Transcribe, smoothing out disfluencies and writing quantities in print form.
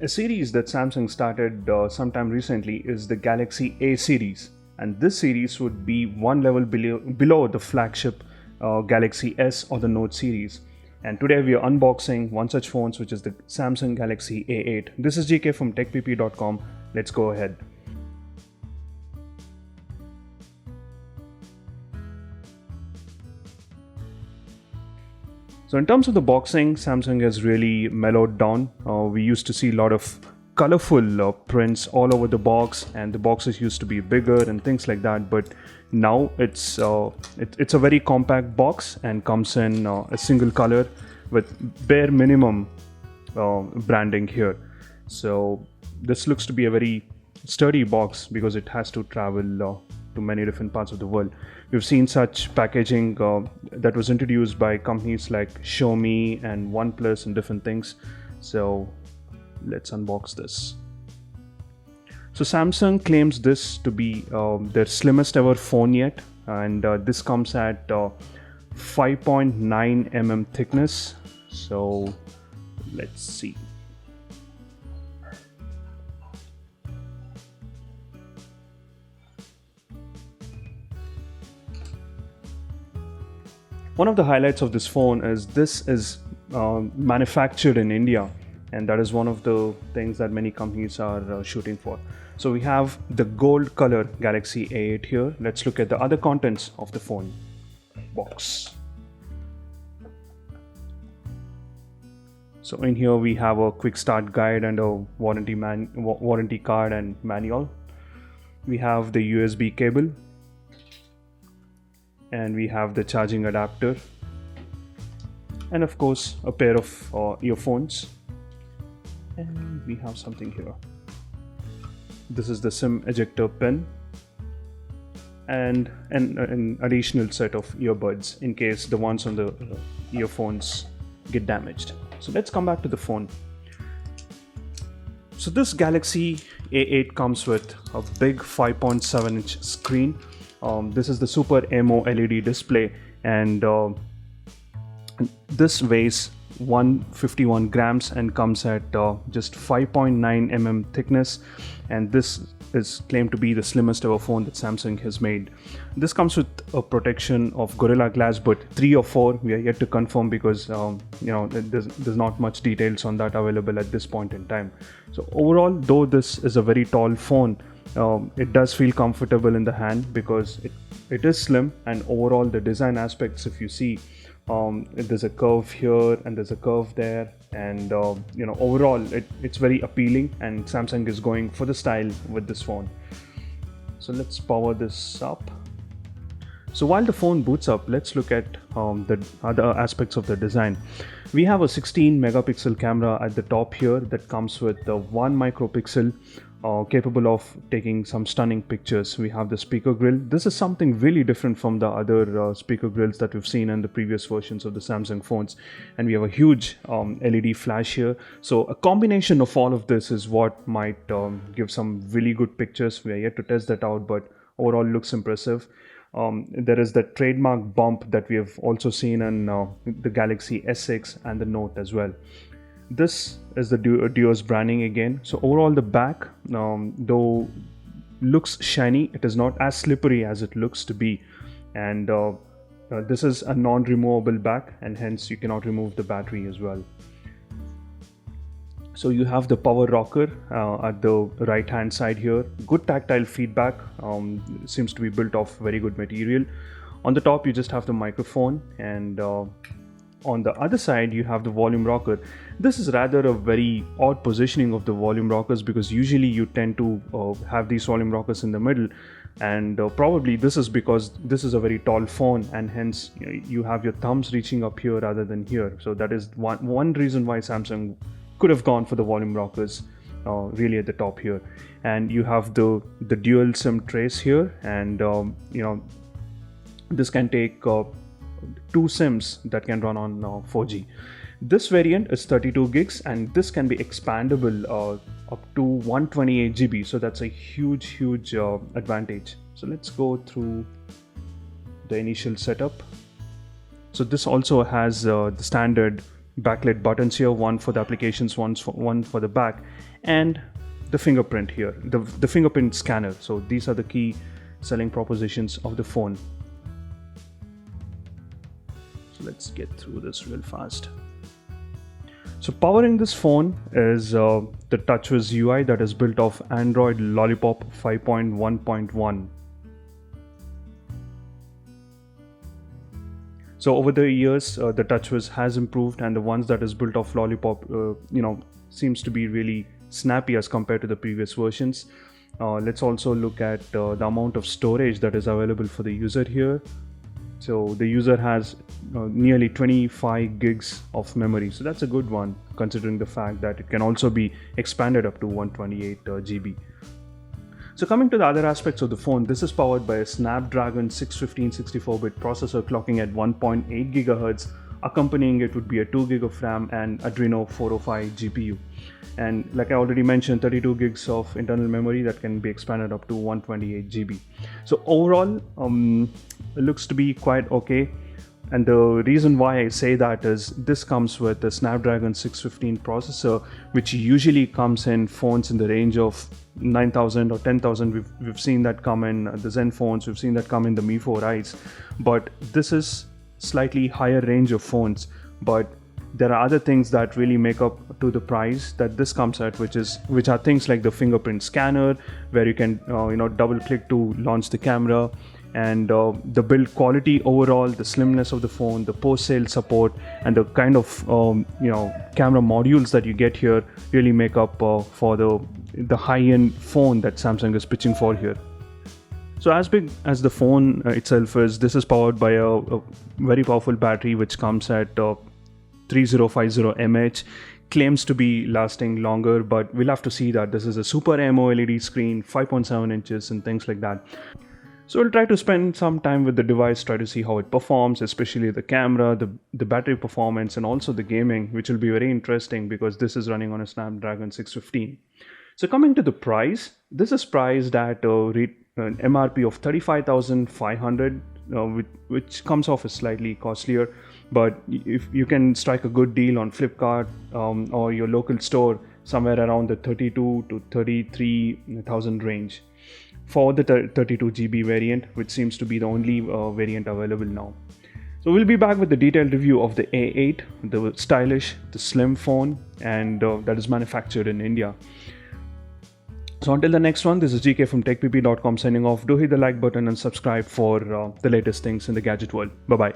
A series that Samsung started sometime recently is the Galaxy A series, and this series would be one level below the flagship Galaxy S or the Note series. And today we are unboxing one such phone, which is the Samsung Galaxy A8. This is GK from TechPP.com. Let's go ahead. So in terms of the boxing, Samsung has really mellowed down. We used to see a lot of colorful prints all over the box, and the boxes used to be bigger and things like that. But now it's a very compact box and comes in a single color with bare minimum branding here. So this looks to be a very sturdy box because it has to travel to many different parts of the world. We've seen such packaging that was introduced by companies like Xiaomi and OnePlus and different things. So let's unbox this. So Samsung claims this to be their slimmest ever phone yet, and this comes at 5.9 mm thickness. So let's see. One of the highlights of this phone is this is manufactured in India, and that is one of the things that many companies are shooting for. So we have the gold color Galaxy A8 here. Let's look at the other contents of the phone box. So in here we have a quick start guide and a warranty card and manual. We have the USB cable, and we have the charging adapter, and of course a pair of earphones, and we have something here. This is the SIM ejector pin and an additional set of earbuds in case the ones on the earphones get damaged. So let's come back to the phone. So this Galaxy A8 comes with a big 5.7-inch screen. This is the Super MO LED display, and this weighs 151 grams and comes at just 5.9 mm thickness, and this is claimed to be the slimmest ever phone that Samsung has made. This comes with a protection of Gorilla Glass, but 3 or 4 we are yet to confirm because there's not much details on that available at this point in time. So overall, though this is a very tall phone, it does feel comfortable in the hand because it is slim, and overall the design aspects, if you see, there's a curve here and there's a curve there, and overall it's very appealing, and Samsung is going for the style with this phone. So let's power this up. So while the phone boots up, let's look at the other aspects of the design. We have a 16 megapixel camera at the top here that comes with the 1 micropixel capable of taking some stunning pictures. We have the speaker grill. This is something really different from the other speaker grills that we've seen in the previous versions of the Samsung phones. And we have a huge LED flash here. So a combination of all of this is what might give some really good pictures. We are yet to test that out, but overall looks impressive. There is the trademark bump that we have also seen in the Galaxy S6 and the Note as well. This is the Duo's branding again. So overall the back, though looks shiny, it is not as slippery as it looks to be, and this is a non-removable back, and hence you cannot remove the battery as well. So you have the power rocker at the right hand side here. Good tactile feedback, seems to be built off very good material. On the top you just have the microphone, and on the other side you have the volume rocker. This is rather a very odd positioning of the volume rockers, because usually you tend to have these volume rockers in the middle, and probably this is because this is a very tall phone, and hence you have your thumbs reaching up here rather than here. So that is one reason why Samsung could have gone for the volume rockers really at the top here. And you have the dual SIM trace here, and this can take 2 SIMs that can run on 4G. This variant is 32 gigs, and this can be expandable up to 128 GB. So that's a huge advantage. So let's go through the initial setup. So this also has the standard backlit buttons here, one for the applications, one for the back, and the fingerprint here, the fingerprint scanner. So these are the key selling propositions of the phone. So let's get through this real fast. So powering this phone is the TouchWiz UI that is built off Android Lollipop 5.1.1. So over the years, the TouchWiz has improved, and the ones that is built off Lollipop, seems to be really snappy as compared to the previous versions. Let's also look at the amount of storage that is available for the user here. So the user has nearly 25 gigs of memory. So that's a good one, considering the fact that it can also be expanded up to 128 GB. So coming to the other aspects of the phone, this is powered by a Snapdragon 615 64-bit processor clocking at 1.8 GHz. Accompanying it would be a 2 GB of RAM and Adreno 405 GPU. And like I already mentioned, 32 gigs of internal memory that can be expanded up to 128 GB. So overall, it looks to be quite okay. And the reason why I say that is this comes with the Snapdragon 615 processor, which usually comes in phones in the range of 9,000 or 10,000. We've seen that come in the Zen phones, we've seen that come in the Mi 4i's. But this is slightly higher range of phones. But there are other things that really make up to the price that this comes at, which are things like the fingerprint scanner, where you can double click to launch the camera, and the build quality overall, the slimness of the phone, the post-sale support, and the kind of camera modules that you get here really make up for the high-end phone that Samsung is pitching for here. So as big as the phone itself is, this is powered by a very powerful battery which comes at 3050 mAh. Claims to be lasting longer, but we'll have to see that. This is a Super AMOLED screen, 5.7 inches and things like that. So we'll try to spend some time with the device, try to see how it performs, especially the camera, the battery performance, and also the gaming, which will be very interesting because this is running on a Snapdragon 615. So coming to the price, this is priced at an MRP of 35,500, which comes off as slightly costlier. But if you can strike a good deal on Flipkart or your local store, somewhere around the 32 to 33,000 range for the 32 GB variant, which seems to be the only variant available now. So we'll be back with the detailed review of the A8, the stylish, the slim phone, and that is manufactured in India. So until the next one, this is GK from TechPP.com signing off. Do hit the like button and subscribe for the latest things in the gadget world. Bye-bye.